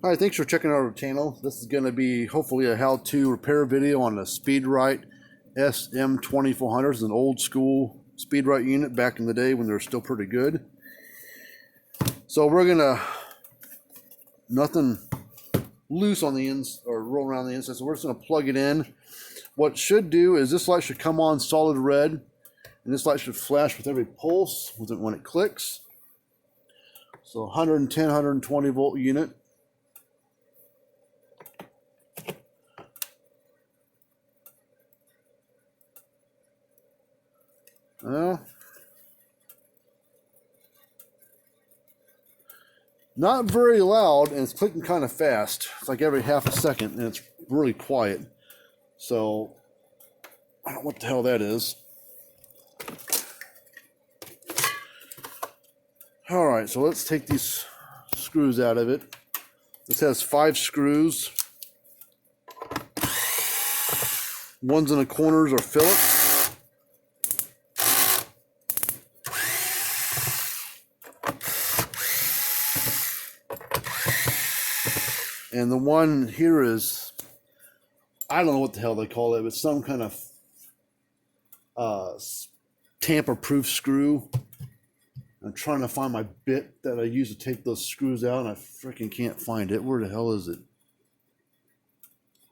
Hi, thanks for checking out our channel. This is going to be hopefully a how-to repair video on a Speedrite SM2400. It's an old school Speedrite unit back in the day when they were still pretty good. So we're going to, nothing loose on the ends or roll around the inside, so we're just going to plug it in. What it should do is this light should come on solid red, and this light should flash with every pulse when it clicks. So 110, 120 volt unit. Well, not very loud, and it's clicking kind of fast. It's like every half a second, and it's really quiet. So I don't know what the hell that is. All right, so let's take these screws out of it. This has 5 screws. Ones in the corners are Phillips. And the one here is, I don't know what the hell they call it, but some kind of tamper-proof screw. I'm trying to find my bit that I use to take those screws out, and I freaking can't find it. Where the hell is it?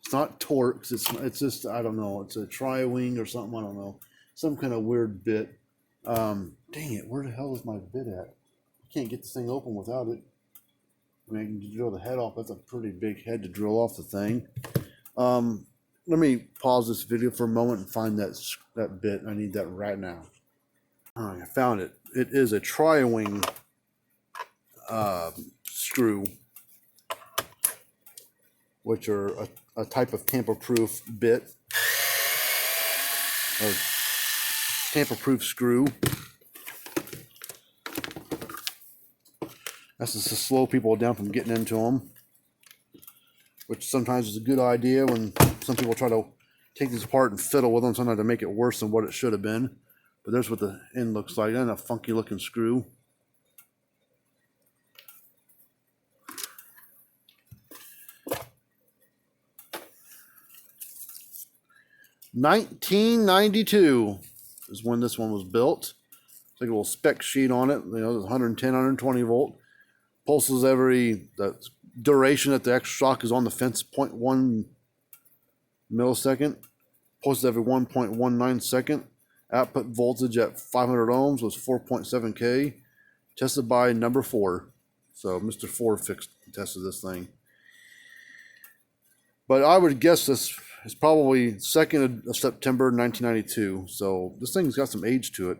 It's not Torx. It's just, I don't know. It's a tri-wing or something. I don't know. Some kind of weird bit. Dang it. Where the hell is my bit at? I can't get this thing open without it. I mean, I can drill the head off. That's a pretty big head to drill off the thing. Let me pause this video for a moment and find that bit. I need that right now. All right, I found it. It is a tri-wing screw, which are a type of tamper-proof bit or tamper-proof screw. That's just to slow people down from getting into them, which sometimes is a good idea when some people try to take these apart and fiddle with them, sometimes to make it worse than what it should have been. But there's what the end looks like, and a funky looking screw. $1992 is when this one was built. It's like a little spec sheet on it. You know, 110, 120 volt. Pulses the duration that the extra shock is on the fence, 0.1 millisecond. Pulses every 1.19 second. Output voltage at 500 ohms was 4.7K. Tested by number 4. So Mr. 4 tested this thing. But I would guess this is probably 2nd of September 1992. So this thing's got some age to it.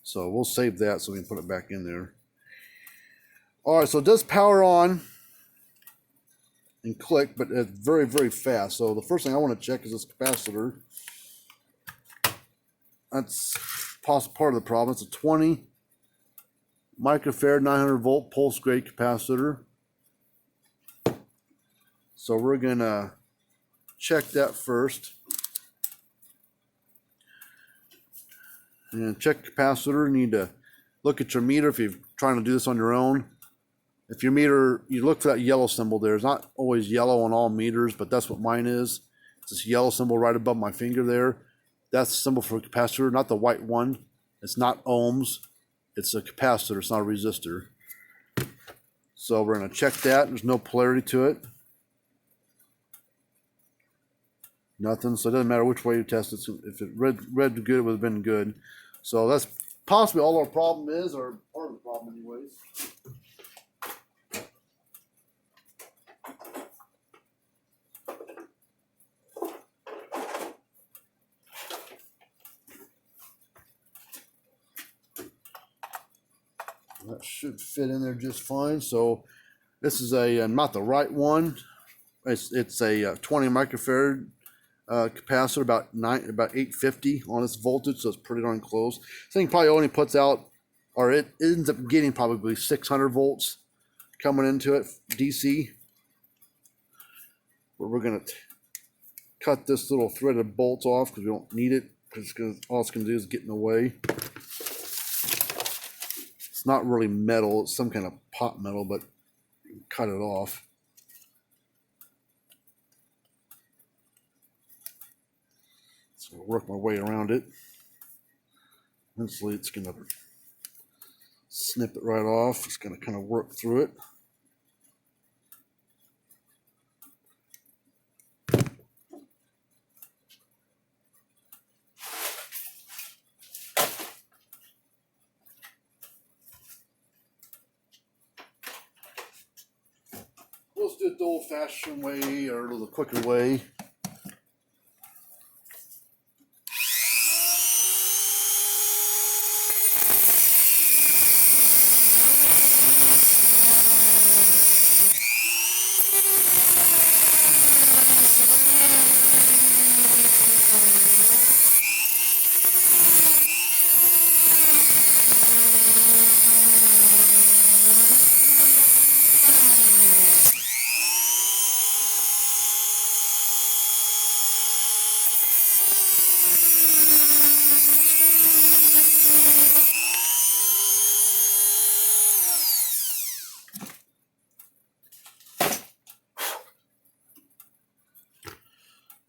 So we'll save that so we can put it back in there. All right, so it does power on and click, but it's very, very fast. So the first thing I want to check is this capacitor. That's part of the problem. It's a 20 microfarad 900 volt pulse grade capacitor. So we're gonna check that first. And check capacitor. You need to look at your meter if you're trying to do this on your own. If your meter, you look for that yellow symbol there. It's not always yellow on all meters, but that's what mine is. It's this yellow symbol right above my finger there. That's the symbol for a capacitor, not the white one. It's not ohms. It's a capacitor. It's not a resistor. So we're going to check that. There's no polarity to it. Nothing. So it doesn't matter which way you test it. If it read good, it would have been good. So that's possibly all our problem is, or part of the problem anyways. That should fit in there just fine. So this is a not the right one. It's a 20 microfarad capacitor, about 850 on its voltage, so it's pretty darn close. This thing probably only puts out, or it ends up getting probably 600 volts coming into it DC. But we're gonna cut this little threaded bolt off because we don't need it. Because all it's gonna do is get in the way. It's not really metal, it's some kind of pot metal, but cut it off. So I'll work my way around it. Eventually it's going to snip it right off. It's going to kind of work through it. Let's do it the old-fashioned way or the quicker way.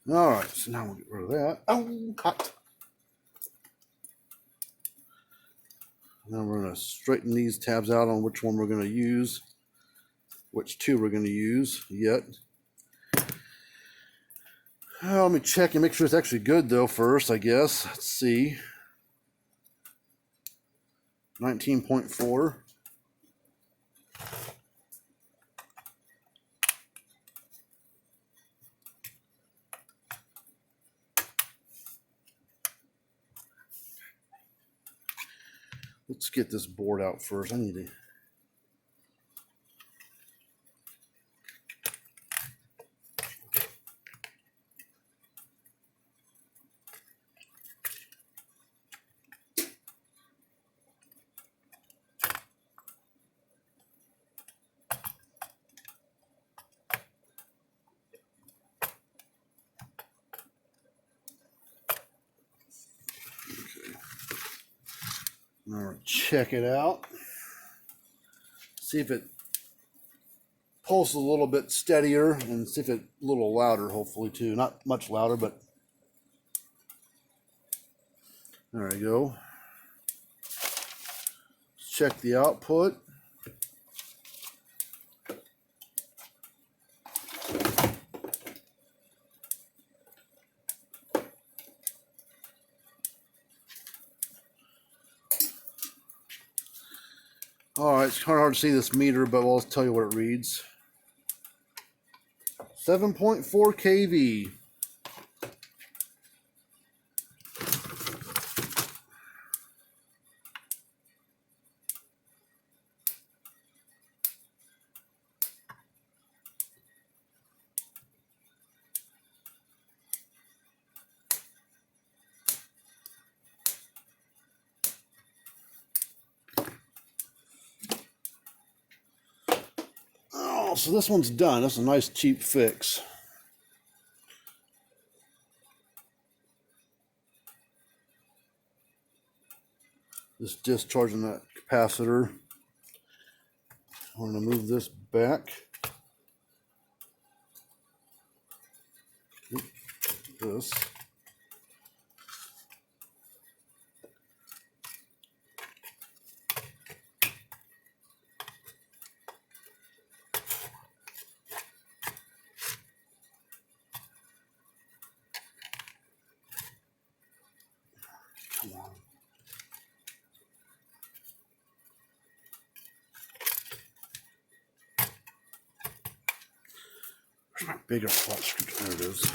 All right, so now we'll get rid of that. Oh, hot. Now we're going to straighten these tabs out on which one we're going to use, which two we're going to use yet. Let me check and make sure it's actually good though first, I guess. Let's see. 19.4. Let's get this board out first. I need to. All right, check it out. See if it pulses a little bit steadier and see if it's a little louder, hopefully, too. Not much louder, but there we go. Check the output. All right, it's kind of hard to see this meter, but I'll tell you what it reads. 7.4 kV. So this one's done. That's a nice cheap fix. Just discharging that capacitor. I'm going to move this back. This. Come on. Where's my bigger flat screw? There it is.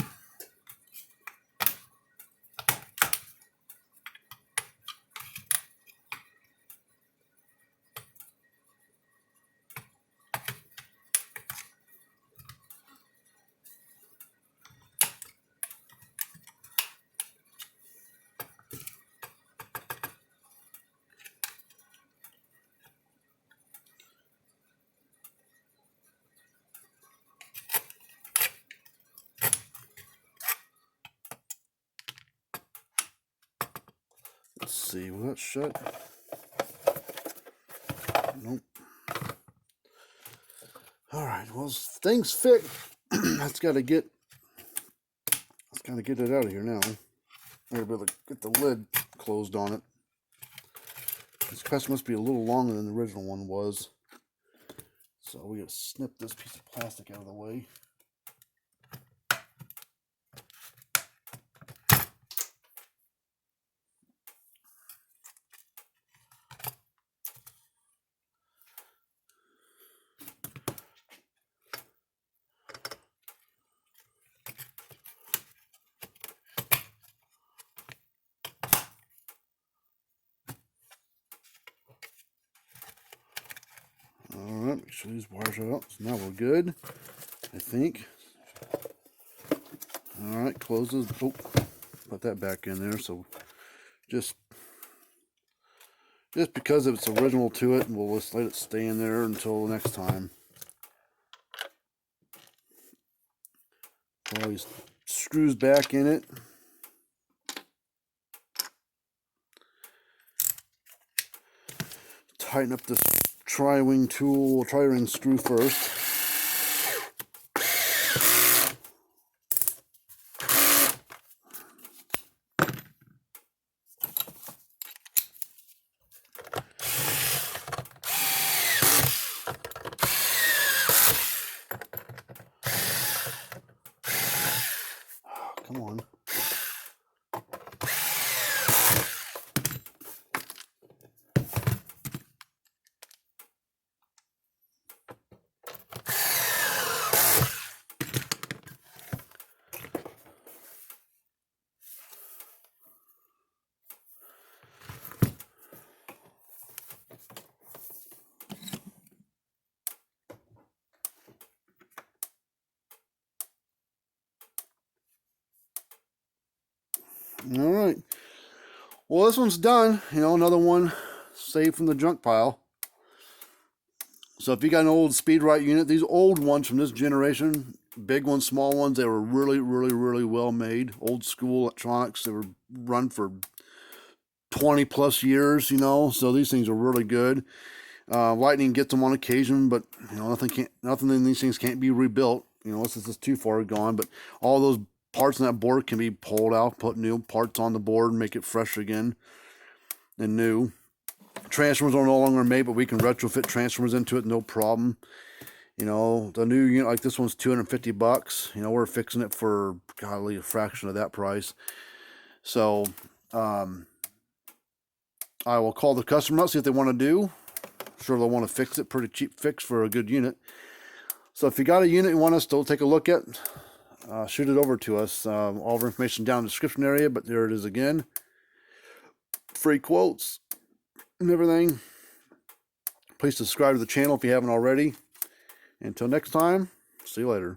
Let's see, will that shut? Nope. All right, well, things fixed. Let's gotta get it out of here now. I gotta be able to get the lid closed on it. This press must be a little longer than the original one was. So we gotta snip this piece of plastic out of the way. Alright, make sure these wires are out. So now we're good, I think. Alright, closes. Oh, put that back in there. So just because it's original to it, we'll just let it stay in there until next time. Put all these screws back in it. Tighten up this tri-wing tool, tri-ring screw first. Come on. All right. Well, this one's done. You know, another one saved from the junk pile. So if you got an old Speedrite unit, these old ones from this generation, big ones, small ones, they were really, really, really well made. Old school electronics. They were run for 20 plus years, you know. So these things are really good. Lightning gets them on occasion, but you know, nothing in these things can't be rebuilt. You know, unless it's just too far gone. But all those parts on that board can be pulled out, put new parts on the board, and make it fresh again and new. Transformers are no longer made, but we can retrofit transformers into it, no problem. You know, the new unit like this one's $250. You know, we're fixing it for golly a fraction of that price. So I will call the customer out, see what they want to do. Sure, they'll want to fix it. Pretty cheap fix for a good unit. So if you got a unit you want us to take a look at, shoot it over to us. All of our information down in the description area, but there it is again. Free quotes and everything. Please subscribe to the channel if you haven't already. Until next time, see you later.